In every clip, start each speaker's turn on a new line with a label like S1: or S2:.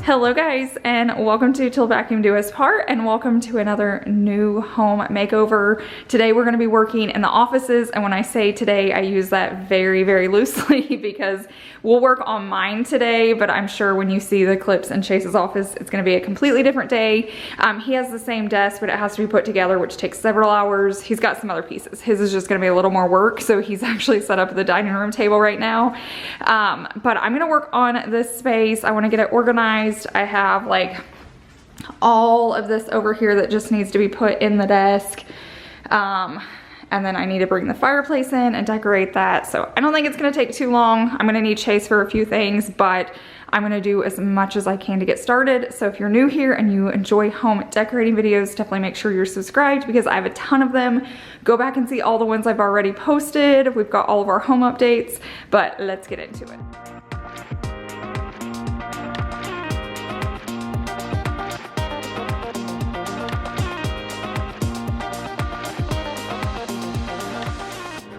S1: Hello guys, and welcome to Till Vacuum Do Us Part, and welcome to another new home makeover. Today we're going to be working in the offices, and when I say today, I use that very, very loosely because we'll work on mine today, but I'm sure when you see the clips in Chase's office, it's going to be a completely different day. He has the same desk, but it has to be put together, which takes several hours. He's got some other pieces. His is just going to be a little more work, so he's actually set up at the dining room table right now. But I'm going to work on this space. I want to get it organized. I have like all of this over here that just needs to be put in the desk. And then I need to bring the fireplace in and decorate that. So I don't think it's gonna take too long. I'm gonna need Chase for a few things, but I'm gonna do as much as I can to get started. So if you're new here and you enjoy home decorating videos, definitely make sure you're subscribed because I have a ton of them. Go back and see all the ones I've already posted. We've got all of our home updates, but let's get into it.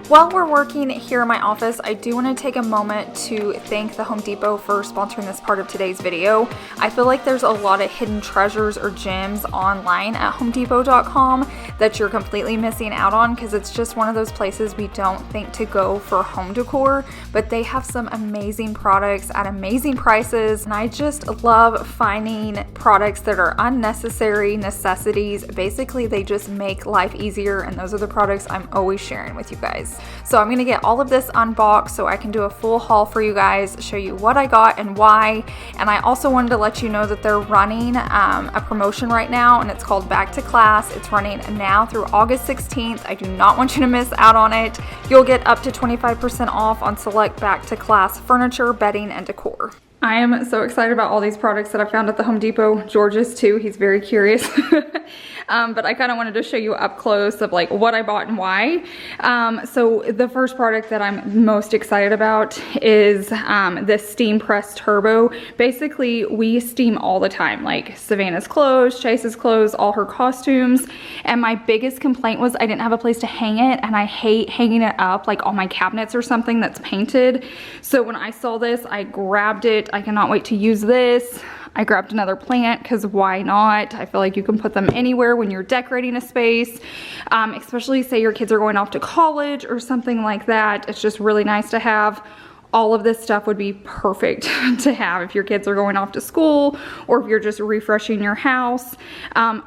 S1: While we're working here in my office, I do want to take a moment to thank the Home Depot for sponsoring this part of today's video. I feel like there's a lot of hidden treasures or gems online at homedepot.com that you're completely missing out on because it's just one of those places we don't think to go for home decor, but they have some amazing products at amazing prices, and I just love finding products that are unnecessary necessities. Basically, they just make life easier, and those are the products I'm always sharing with you guys. So I'm going to get all of this unboxed so I can do a full haul for you guys, show you what I got and why. And I also wanted to let you know that they're running a promotion right now, and it's called Back to Class. It's running now through August 16th. I do not want you to miss out on it. You'll get up to 25% off on select Back to Class furniture, bedding, and decor. I am so excited about all these products that I found at the Home Depot. George is too. He's very curious. But I kind of wanted to show you up close of like what I bought and why. So the first product that I'm most excited about is this steam press turbo. Basically, we steam all the time, like Savannah's clothes, Chase's clothes, all her costumes. And my biggest complaint was I didn't have a place to hang it, and I hate hanging it up like on my cabinets or something that's painted. So when I saw this, I grabbed it. I cannot wait to use this. I grabbed another plant because why not? I feel like you can put them anywhere when you're decorating a space, especially say your kids are going off to college or something like that. It's just really nice to have. All of this stuff would be perfect to have if your kids are going off to school or if you're just refreshing your house.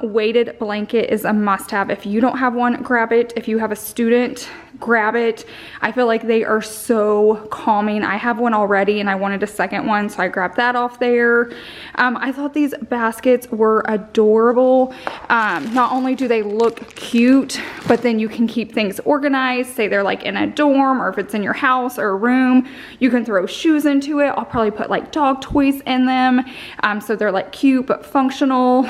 S1: Weighted blanket is a must-have. If you don't have one, grab it. If you have a student, grab it. I feel like they are so calming. I have one already and I wanted a second one, so I grabbed that off there. I thought these baskets were adorable. Not only do they look cute, but then you can keep things organized. Say they're like in a dorm, or if it's in your house or a room, you can throw shoes into it. I'll probably put like dog toys in them. So they're like cute but functional.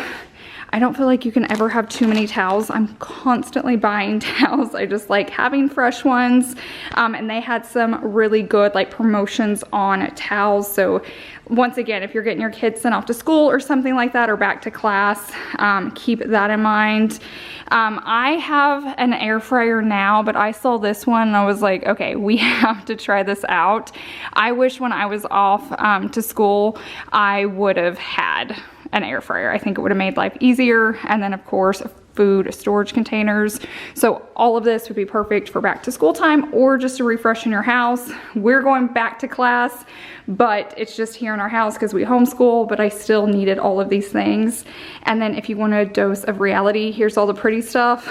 S1: I don't feel like you can ever have too many towels. I'm constantly buying towels. I just like having fresh ones. And they had some really good like promotions on towels. So once again, if you're getting your kids sent off to school or something like that, or back to class, keep that in mind. I have an air fryer now, but I saw this one and I was like, okay, we have to try this out. I wish when I was off to school, I would have had an air fryer. I think it would have made life easier. And then of course, food storage containers. So all of this would be perfect for back to school time or just to refresh in your house. We're going back to class, but it's just here in our house because we homeschool, but I still needed all of these things. And then if you want a dose of reality, here's all the pretty stuff.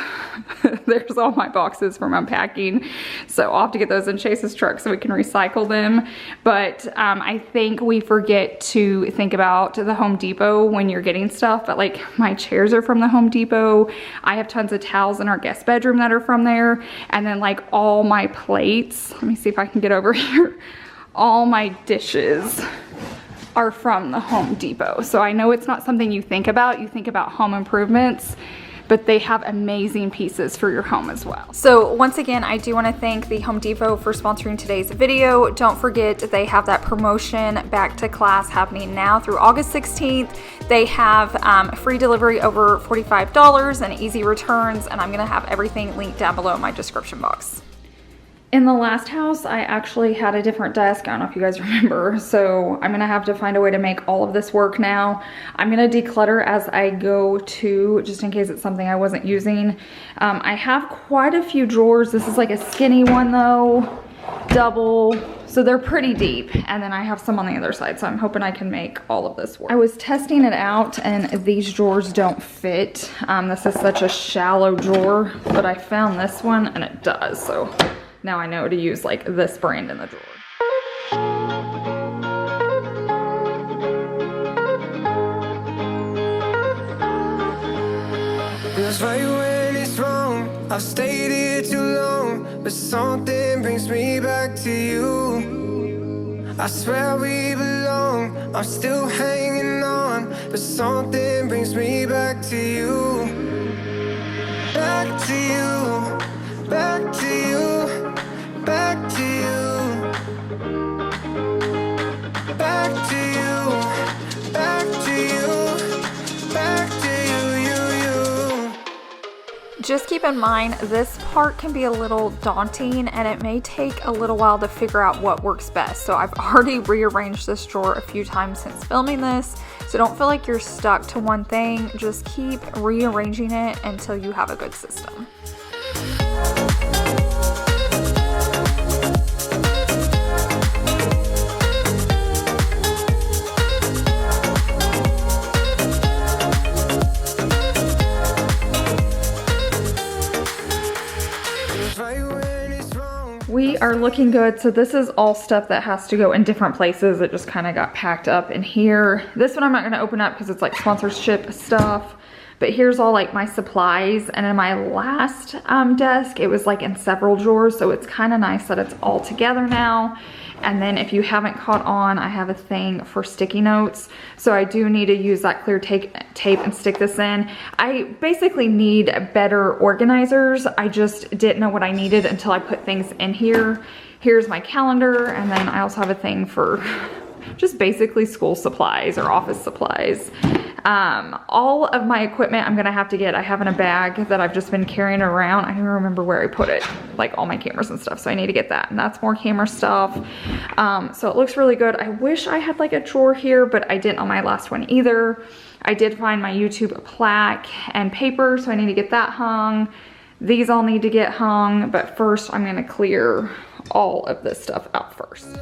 S1: There's all my boxes from unpacking. So I'll have to get those in Chase's truck so we can recycle them. But I think we forget to think about the Home Depot when you're getting stuff, but like my chairs are from the Home Depot. I have tons of towels in our guest bedroom that are from there. And then like all my plates, let me see if I can get over here. All my dishes are from the Home Depot. So I know it's not something you think about. You think about home improvements, but they have amazing pieces for your home as well. So once again, I do want to thank the Home Depot for sponsoring today's video. Don't forget they have that promotion Back to Class happening now through August 16th. They have free delivery over $45 and easy returns, and I'm going to have everything linked down below in my description box. In the last house, I actually had a different desk. I don't know if you guys remember. So I'm gonna have to find a way to make all of this work now. I'm gonna declutter as I go too, just in case it's something I wasn't using. I have quite a few drawers. This is like a skinny one though, double. So they're pretty deep. And then I have some on the other side. So I'm hoping I can make all of this work. I was testing it out and these drawers don't fit. This is such a shallow drawer, but I found this one and it does. So now I know to use like this brand in the drawer.
S2: 'Cause right when it's wrong, I've stayed here too long, but something brings me back to you. I swear we belong, I'm still hanging on, but something brings me back to you. Back to you, back to you, back to you, back to you, back to you, back to you.
S1: Just keep in mind, this part can be a little daunting and it may take a little while to figure out what works best. So I've already rearranged this drawer a few times since filming this. So don't feel like you're stuck to one thing. Just keep rearranging it until you have a good system. We are looking good. So this is all stuff that has to go in different places. It just kind of got packed up in here. This one I'm not going to open up because it's like sponsorship stuff. But here's all like my supplies. And in my last desk, it was like in several drawers. So it's kind of nice that it's all together now. And then if you haven't caught on, I have a thing for sticky notes. So I do need to use that clear tape and stick this in. I basically need better organizers. I just didn't know what I needed until I put things in here. Here's my calendar. And then I also have a thing for just basically school supplies or office supplies. All of my equipment I'm gonna have to get. I have in a bag that I've just been carrying around. I don't even remember where I put it, like all my cameras and stuff. So I need to get that, and that's more camera stuff. So it looks really good. I wish I had like a drawer here, but I didn't on my last one either. I did find my YouTube plaque and paper, so I need to get that hung. These all need to get hung, but first I'm gonna clear all of this stuff out first.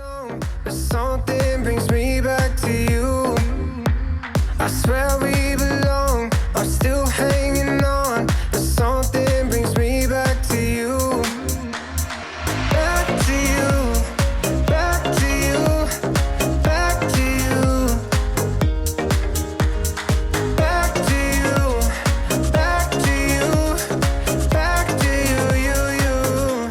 S2: Something brings me back to you. I swear we belong, I'm still hanging on, but something brings me back to you. Back to you, back to you, back to you, back to you, back to you, back to you.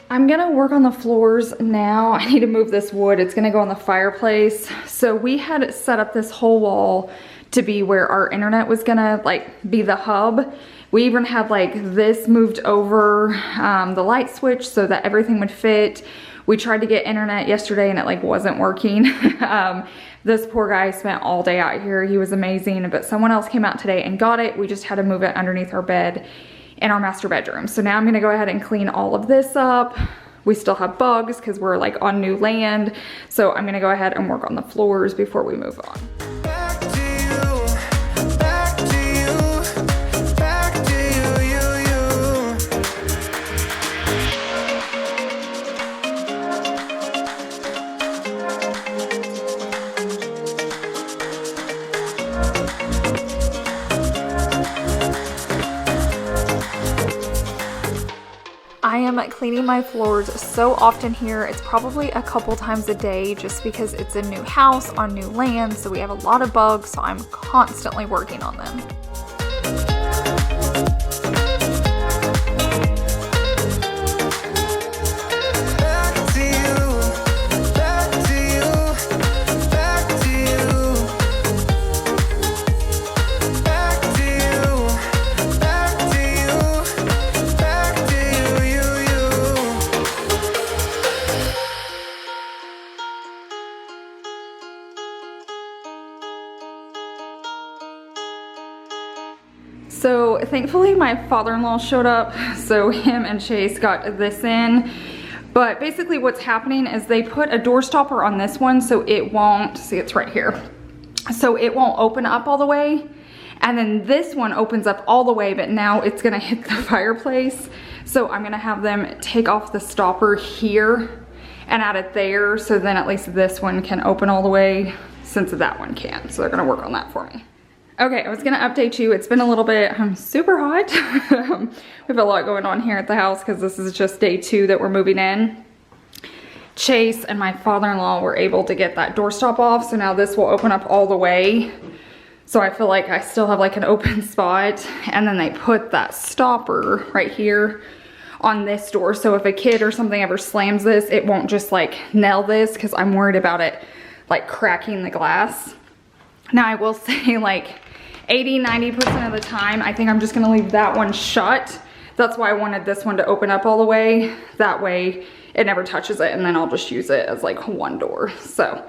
S1: I'm gonna work on the floors now. I need to move this wood. It's gonna go on the fireplace. So we had set up this whole wall to be where our internet was gonna like be the hub. We even had like this moved over the light switch so that everything would fit. We tried to get internet yesterday and it like wasn't working. This poor guy spent all day out here. He was amazing, but someone else came out today and got it. We just had to move it underneath our bed in our master bedroom. So now I'm gonna go ahead and clean all of this up. We still have bugs because we're like on new land. So I'm gonna go ahead and work on the floors before we move on.
S2: Back to you, back to you, back to you,
S1: I am cleaning my floors so often here. It's probably a couple times a day just because it's a new house on new land. So we have a lot of bugs. So I'm constantly working on them. So thankfully my father-in-law showed up, so him and Chase got this in. But basically what's happening is they put a door stopper on this one so it won't, see it's right here, so it won't open up all the way. And then this one opens up all the way, but now it's gonna hit the fireplace. So I'm gonna have them take off the stopper here and add it there, so then at least this one can open all the way since that one can't. So they're gonna work on that for me. Okay, I was gonna update you. It's been a little bit super hot. We have a lot going on here at the house because this is just day 2 that we're moving in. Chase and my father-in-law were able to get that doorstop off, so now this will open up all the way. So I feel like I still have like an open spot, and then they put that stopper right here on this door. So if a kid or something ever slams this, it won't just like nail this, because I'm worried about it like cracking the glass. Now I will say like 80–90% of the time, I think I'm just gonna leave that one shut. That's why I wanted this one to open up all the way. That way it never touches it, and then I'll just use it as like one door. So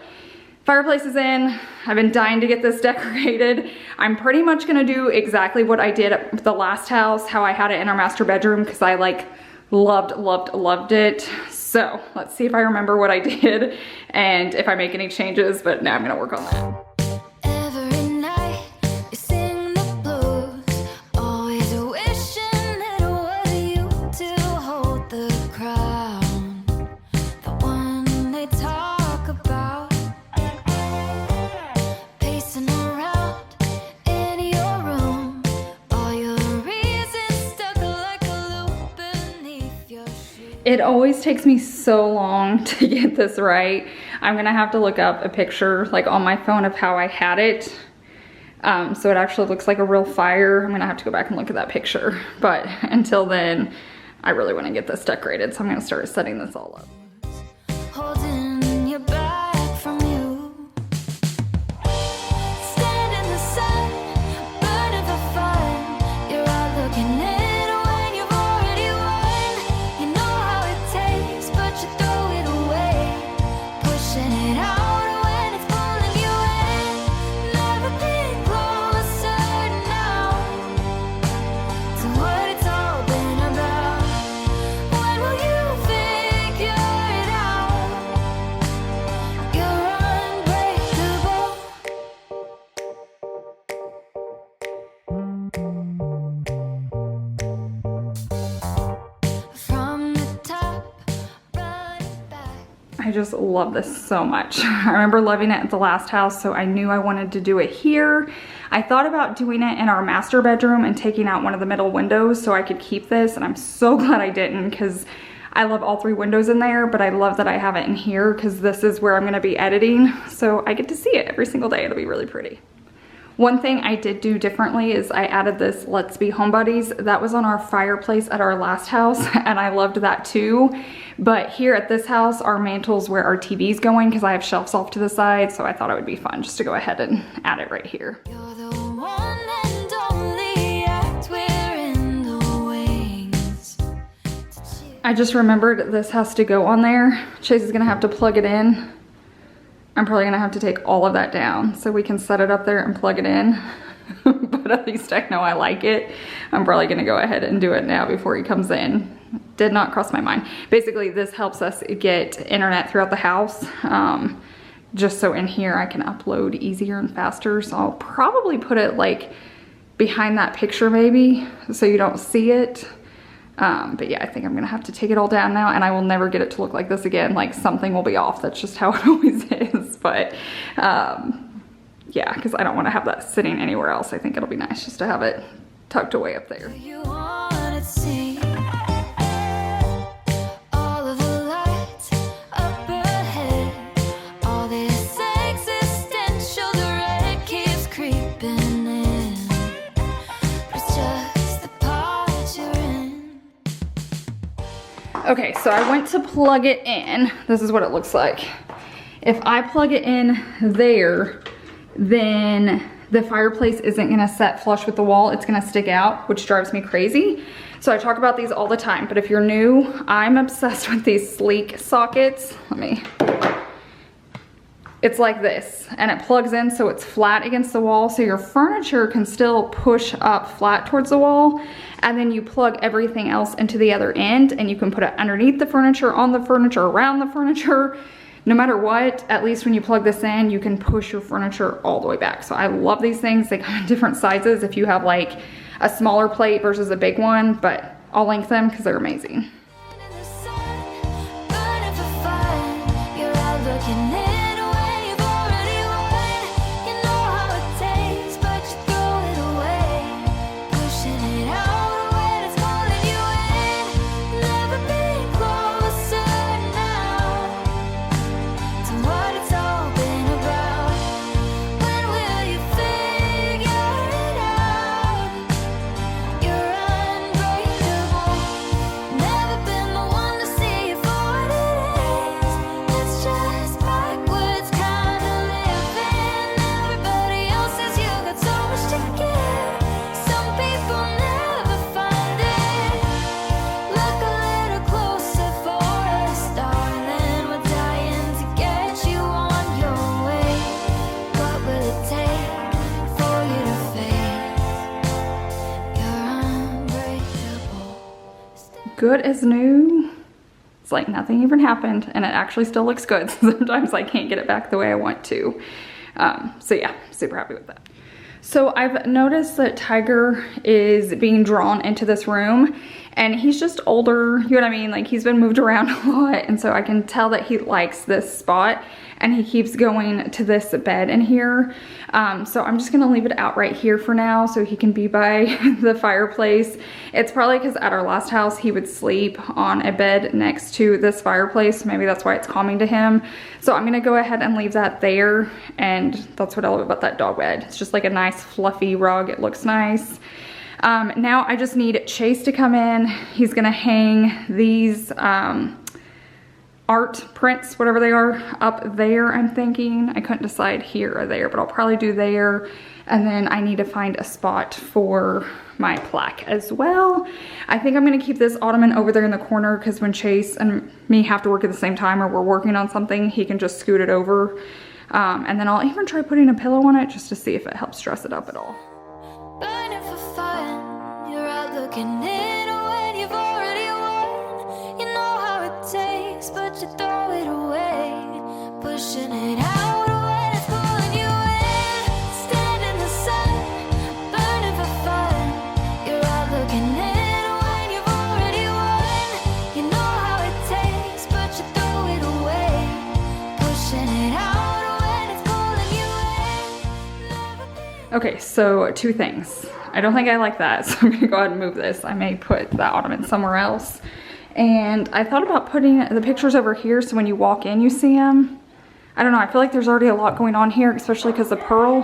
S1: fireplace is in. I've been dying to get this decorated. I'm pretty much gonna do exactly what I did at the last house, how I had it in our master bedroom, because I like loved it. So let's see if I remember what I did and if I make any changes, but now I'm gonna work on that. It always takes me so long to get this right. I'm gonna have to look up a picture like on my phone of how I had it. So it actually looks like a real fire. I'm gonna have to go back and look at that picture. But until then, I really wanna get this decorated. So I'm gonna start setting this all up. I just love this so much. I remember loving it at the last house, so I knew I wanted to do it here. I thought about doing it in our master bedroom and taking out one of the middle windows so I could keep this, and I'm so glad I didn't, because I love all 3 windows in there, but I love that I have it in here because this is where I'm gonna be editing, so I get to see it every single day. It'll be really pretty. One thing I did do differently is I added this Let's Be Homebodies. That was on our fireplace at our last house, and I loved that too. But here at this house, our mantle's where our TV's going because I have shelves off to the side, so I thought it would be fun just to go ahead and add it right here. I just remembered this has to go on there. Chase is gonna have to plug it in. I'm probably gonna have to take all of that down so we can set it up there and plug it in. But at least I know I like it. I'm probably gonna go ahead and do it now before he comes in. Did not cross my mind. Basically, this helps us get internet throughout the house. Just so in here I can upload easier and faster. So I'll probably put it like behind that picture maybe, so you don't see it. But yeah, I think I'm gonna have to take it all down now, and I will never get it to look like this again. Like, something will be off. That's just how it always is. But yeah, because I don't want to have that sitting anywhere else. I think it'll be nice just to have it tucked away up there. Okay, so I went to plug it in. This is what it looks like. If I plug it in there, then the fireplace isn't gonna set flush with the wall. It's gonna stick out, which drives me crazy. So I talk about these all the time, but if you're new, I'm obsessed with these sleek sockets. it's like this, and it plugs in so it's flat against the wall, so your furniture can still push up flat towards the wall, and then you plug everything else into the other end, and you can put it underneath the furniture, on the furniture, around the furniture. No matter what, at least when you plug this in, you can push your furniture all the way back. So I love these things. They come in different sizes if you have like a smaller plate versus a big one, but I'll link them because they're amazing. Good as new. It's like nothing even happened, and it actually still looks good. Sometimes I can't get it back the way I want to. So yeah, super happy with that. So I've noticed that Tiger is being drawn into this room, and he's just older, you know what I mean? Like, he's been moved around a lot, and so I can tell that he likes this spot, and he keeps going to this bed in here. So I'm just gonna leave it out right here for now so he can be by the fireplace. It's probably because at our last house he would sleep on a bed next to this fireplace. Maybe that's why it's calming to him. So I'm gonna go ahead and leave that there, and that's what I love about that dog bed. It's just like a nice fluffy rug. It looks nice. Now I just need Chase to come in. He's gonna hang these art prints, whatever they are, up there, I'm thinking. I couldn't decide here or there, but I'll probably do there. And then I need to find a spot for my plaque as well. I think I'm gonna keep this ottoman over there in the corner, because when Chase and me have to work at the same time, or we're working on something, he can just scoot it over. And then I'll even try putting a pillow on it just to see if it helps dress it up at all.
S2: Burning for fun, you're out looking in when you've already won. You know how it tastes, but you throw it away. Pushing it out when it's pulling you in. Stand in the sun, burning for fun. You're out looking in when you've already won. You know how it tastes, but you throw it away. Pushing it out when it's pulling you in.
S1: Okay, so two things. I don't think I like that, so I'm gonna go ahead and move this. I may put that ottoman somewhere else. And I thought about putting the pictures over here so when you walk in you see them. I don't know, I feel like there's already a lot going on here, especially because the pearl.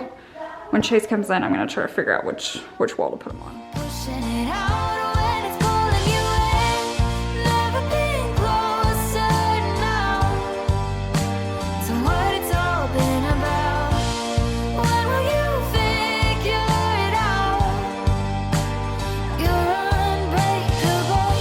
S1: When Chase comes in, I'm gonna try to figure out which wall to put them on.
S2: Pushing it out when it's pulling you in. Never been closer now to what it's all been about. When will you figure it out? You're unbreakable.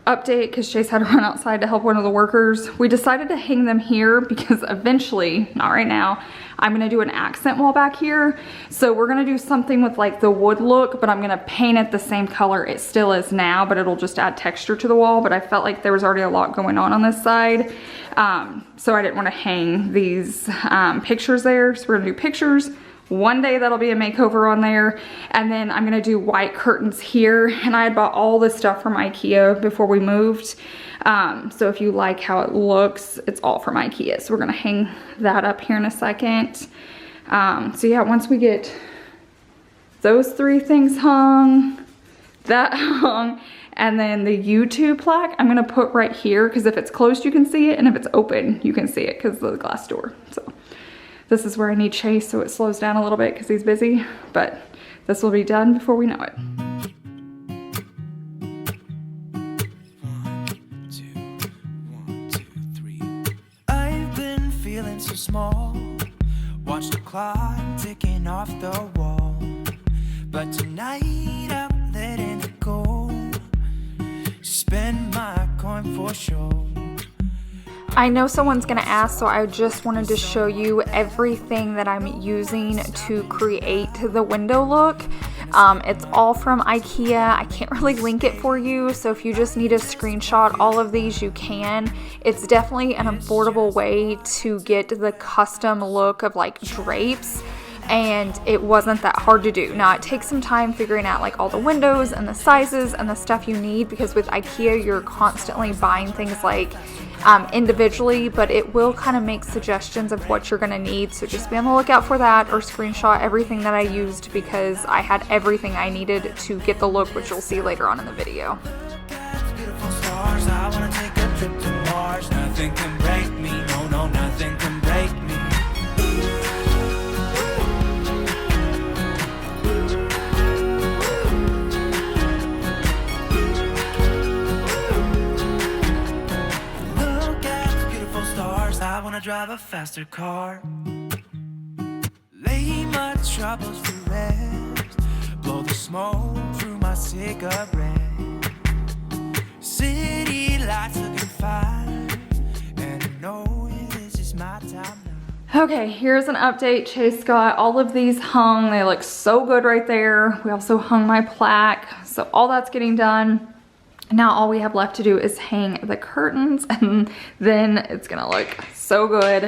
S1: Update, because Chase had to run outside to help one of the workers. We decided to hang them here because eventually, not right now, I'm gonna do an accent wall back here. So we're gonna do something with like the wood look, but I'm gonna paint it the same color it still is now, but it'll just add texture to the wall. But I felt like there was already a lot going on this side. So I didn't want to hang these pictures there. So we're gonna do pictures. One day that'll be a makeover on there, and then I'm gonna do white curtains here. And I had bought all this stuff from IKEA before we moved. So if you like how it looks, it's all from IKEA. So we're gonna hang that up here in a second. So yeah, once we get those three things hung, that hung, and then the YouTube plaque, I'm gonna put right here, because if it's closed you can see it, and if it's open you can see it because of the glass door. So this is where I need Chase, so it slows down a little bit because he's busy, but this will be done before we know it.
S2: feeling so small. Watch the clock ticking off the wall. But tonight I'm letting it go. Spend my coin for sure.
S1: I know someone's gonna ask, so I just wanted to show you everything that I'm using to create the window look. It's all from IKEA. I can't really link it for you, so if you just need a screenshot all of these, you can. It's definitely an affordable way to get the custom look of like drapes, and it wasn't that hard to do. Now it takes some time figuring out like all the windows and the sizes and the stuff you need, because with IKEA you're constantly buying things like individually, but it will kind of make suggestions of what you're going to need, so just be on the lookout for that, or screenshot everything that I used, because I had everything I needed to get the look, which you'll see later on in the video.
S2: Beautiful stars, I wanna take a trip to Mars. Nothing can break me, no, no, nothing can break me. Look at the beautiful stars, I wanna drive a faster car. Lay my troubles to rest, blow the smoke through my cigarette. City lights looking fine, and I know this is my time now.
S1: Okay, here's an update. Chase got all of these hung. They look so good right there. We also hung my plaque, so all that's getting done. Now all we have left to do is hang the curtains, and then it's gonna look so good.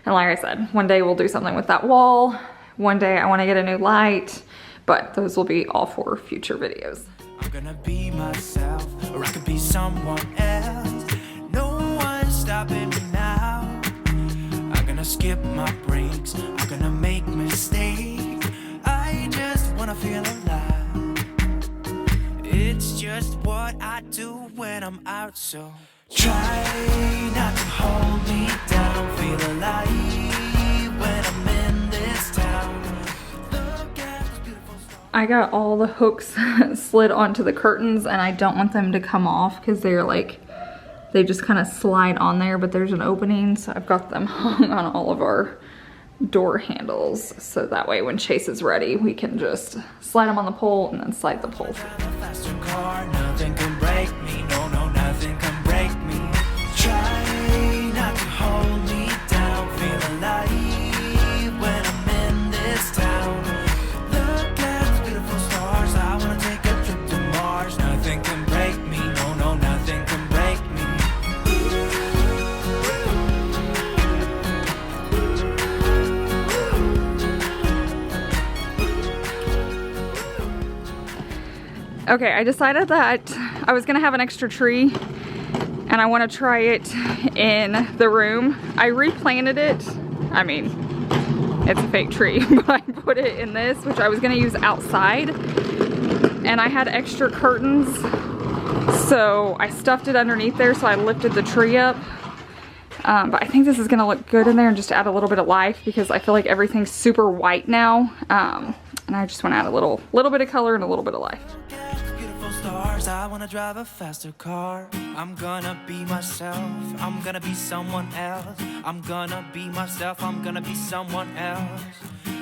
S1: And like I said, one day we'll do something with that wall. One day I wanna get a new light, but those will be all for future videos.
S2: I'm gonna be myself, or I could be someone else. No one's stopping me now. I'm gonna skip my breaks, I'm gonna make mistakes. I just wanna feel alive. It's just what I do when I'm out, so try not to hold me down. Feel alive when I'm in this town. Look at this beautiful star.
S1: I got all the hooks slid onto the curtains, and I don't want them to come off because they're like, they just kind of slide on there, but there's an opening, so I've got them hung on all of our door handles, so that way when Chase is ready we can just slide them on the pole and then slide the pole through.
S2: Faster car, nothing can break me, no, no, nothing can break me. Try not to hold me down, feel alive when I'm in this town. Look at the beautiful stars, I wanna take a trip to Mars. Nothing can break me, no, no, nothing can break me.
S1: Okay, I decided that I was gonna have an extra tree and I wanna try it in the room. I replanted it. I mean, it's a fake tree, but I put it in this, which I was gonna use outside, and I had extra curtains, so I stuffed it underneath there, so I lifted the tree up. But I think this is gonna look good in there and just add a little bit of life, because I feel like everything's super white now. And I just want to add a little bit of color and a little bit of life.
S2: Beautiful stars, I wanna drive a faster car. I'm gonna be myself, I'm gonna be someone else. I'm gonna be myself, I'm gonna be someone else.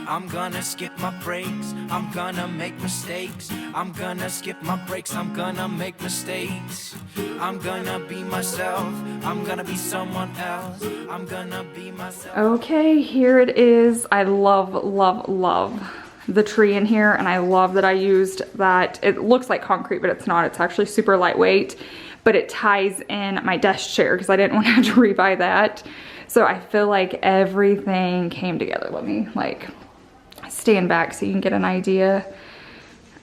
S2: I'm gonna skip my breaks, I'm gonna make mistakes. I'm gonna skip my breaks, I'm gonna make mistakes. I'm gonna be myself, I'm gonna be someone else. I'm gonna be myself.
S1: Okay, here it is. I love, love, love the tree in here, and I love that I used that. It looks like concrete, but it's not. It's actually super lightweight, but it ties in my desk chair because I didn't want to have to rebuy that. So I feel like everything came together. Let me like stand back so you can get an idea.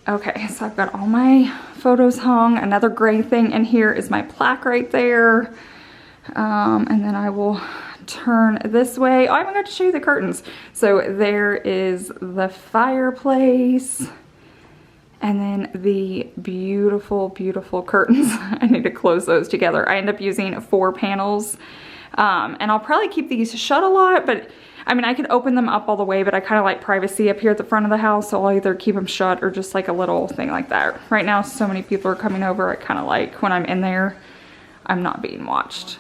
S1: Okay, so I've got all my photos hung. Another gray thing in here is my plaque right there. And then I will turn this way. Oh, I haven't got to show you the curtains. So there is the fireplace, and then the beautiful, beautiful curtains. I need to close those together. I end up using 4 panels, and I'll probably keep these shut a lot, but I mean, I could open them up all the way, but I kind of like privacy up here at the front of the house, so I'll either keep them shut or just like a little thing like that. Right now, so many people are coming over, I kind of like when I'm in there, I'm not being watched.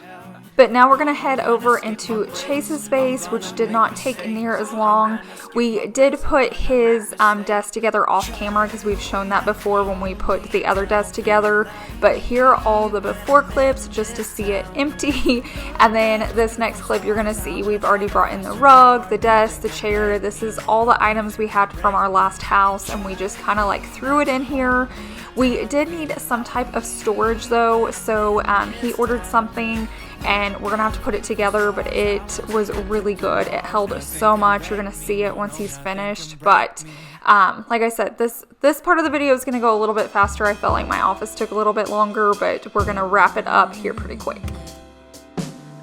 S1: But now we're gonna head over into Chase's space, which did not take near as long. We did put his desk together off camera because we've shown that before when we put the other desk together. But here are all the before clips just to see it empty. And then this next clip you're gonna see we've already brought in the rug, the desk, the chair. This is all the items we had from our last house, and we just kind of like threw it in here. We did need some type of storage though, so he ordered something and we're gonna have to put it together, but it was really good. It held so much. You're gonna see it once he's finished. But like I said, this part of the video is gonna go a little bit faster. I felt like my office took a little bit longer, but we're gonna wrap it up here pretty quick.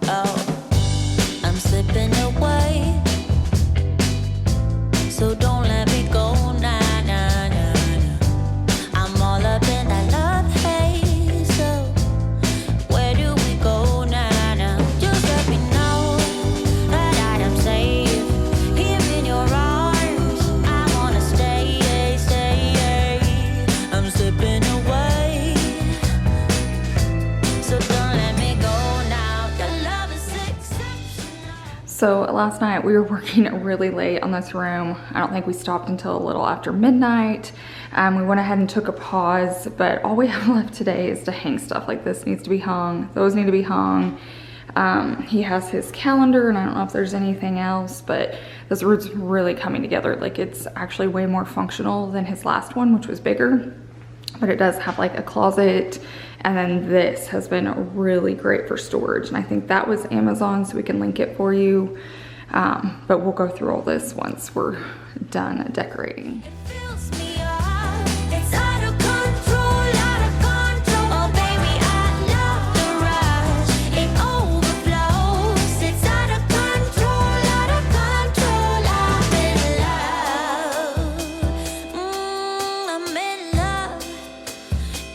S3: Oh, I'm slipping away, so don't let me go. Nah, nah, nah, nah. I'm all up in that love haze, so where do we go now, now? Just let me know that I am safe here in your arms. I wanna stay, stay. I'm slipping away, so don't let me go now. Your love is exceptional.
S1: So last night we were working really late on this room. I don't think we stopped until a little after midnight. We went ahead and took a pause, but all we have left today is to hang stuff. Like this needs to be hung, those need to be hung. He has his calendar, and I don't know if there's anything else, but this room's really coming together. Like it's actually way more functional than his last one, which was bigger, but it does have like a closet. And then this has been really great for storage, and I think that was Amazon, so we can link it for you. But we'll go through all this once we're done decorating.
S3: Fills me up. It's out of control, out of control. Oh baby, I love the rush. It overflows. It's out of control, out of control. I'm in love.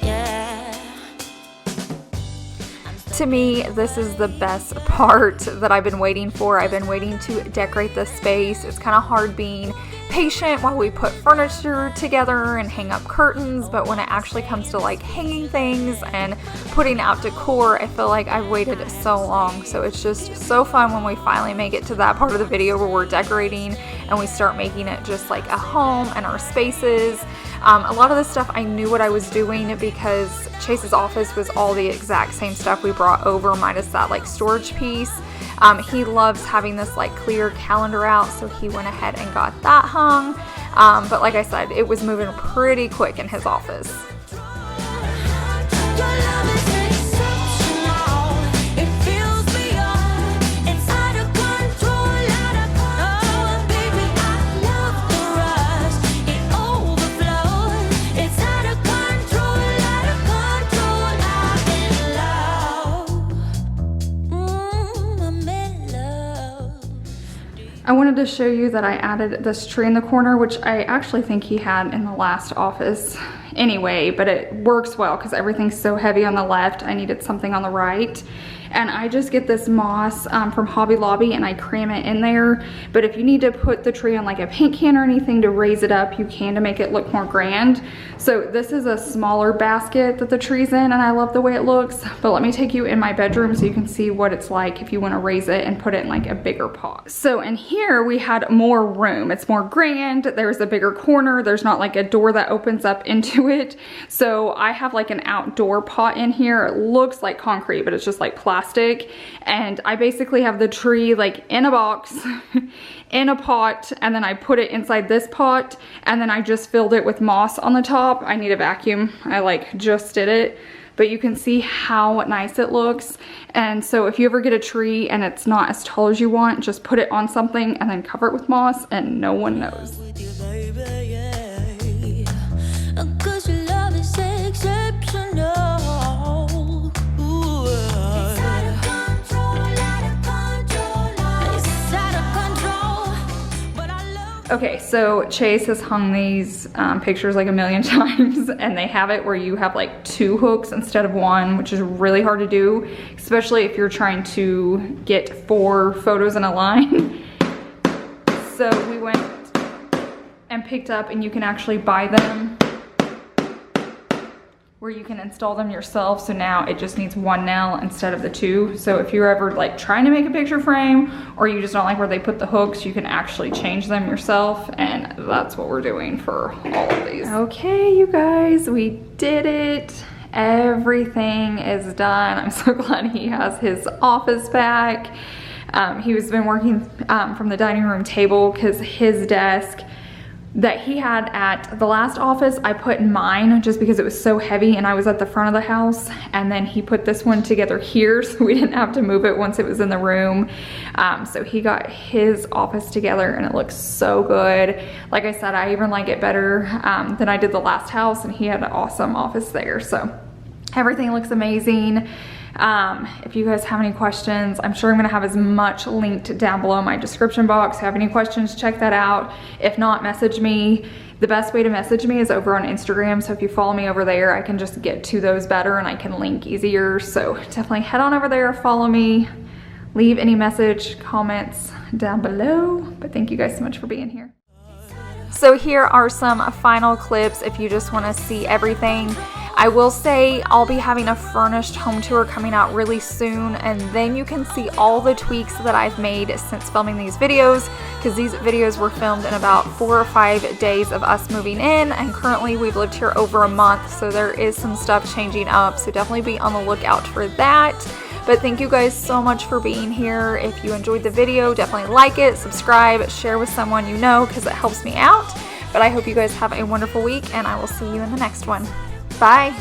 S3: Yeah.
S1: To me, this is the best part that I've been waiting for. I've been waiting to decorate this space. It's kind of hard being patient while we put furniture together and hang up curtains, but when it actually comes to like hanging things and putting out decor, I feel like I've waited so long. So it's just so fun when we finally make it to that part of the video where we're decorating and we start making it just like a home and our spaces. A lot of this stuff I knew what I was doing because Chase's office was all the exact same stuff we brought over, minus that like storage piece. He loves having this like clear calendar out, so he went ahead and got that hung. But like I said, it was moving pretty quick in his office.
S3: Your love is exceptional. It fills me up. It's out of control, out of control. Oh, baby, I love the rush. It overflows. It's out of control, out of control. I'm in love.
S1: I wanted to show you that I added this tree in the corner, which I actually think he had in the last office anyway, but it works well because everything's so heavy on the left. I needed something on the right. And I just get this moss from Hobby Lobby and I cram it in there. But if you need to put the tree on like a paint can or anything to raise it up, you can to make it look more grand. So this is a smaller basket that the tree's in, and I love the way it looks. But let me take you in my bedroom so you can see what it's like if you want to raise it and put it in like a bigger pot. So in here we had more room. It's more grand. There's a bigger corner. There's not like a door that opens up into it. So I have like an outdoor pot in here. It looks like concrete, but it's just like plastic. And I basically have the tree like in a box in a pot, and then I put it inside this pot, and then I just filled it with moss on the top. I need a vacuum. I like just did it, but you can see how nice it looks. And so if you ever get a tree and it's not as tall as you want, just put it on something and then cover it with moss and no one knows.
S3: With you, baby, yeah. 'Cause your love is exceptional. Ooh. It's out of control, out of control. It's out of control, but I love.
S1: Okay, so Chase has hung these pictures like a million times, and they have it where you have like 2 hooks instead of 1, which is really hard to do, especially if you're trying to get 4 photos in a line. So we went and picked up, and you can actually buy them where you can install them yourself. So now it just needs one nail instead of the two. So if you're ever like trying to make a picture frame, or you just don't like where they put the hooks, you can actually change them yourself. And that's what we're doing for all of these. Okay, you guys, we did it. Everything is done. I'm so glad he has his office back. He was been working from the dining room table because his desk that he had at the last office, I put in mine just because it was so heavy and I was at the front of the house, and then he put this one together here so we didn't have to move it once it was in the room. So he got his office together and it looks so good. Like I said, I even like it better than I did the last house, and he had an awesome office there. So everything looks amazing. If you guys have any questions, I'm sure I'm going to have as much linked down below in my description box. If you have any questions, check that out. If not, message me. The best way to message me is over on Instagram. So if you follow me over there, I can just get to those better and I can link easier. So definitely head on over there, follow me, leave any message, comments down below. But thank you guys so much for being here. So here are some final clips if you just want to see everything. I will say I'll be having a furnished home tour coming out really soon, and then you can see all the tweaks that I've made since filming these videos, because these videos were filmed in about 4 or 5 days of us moving in, and currently we've lived here over a month, so there is some stuff changing up, so definitely be on the lookout for that. But thank you guys so much for being here. If you enjoyed the video, definitely like it, subscribe, share with someone you know, because it helps me out. But I hope you guys have a wonderful week, and I will see you in the next one. Bye.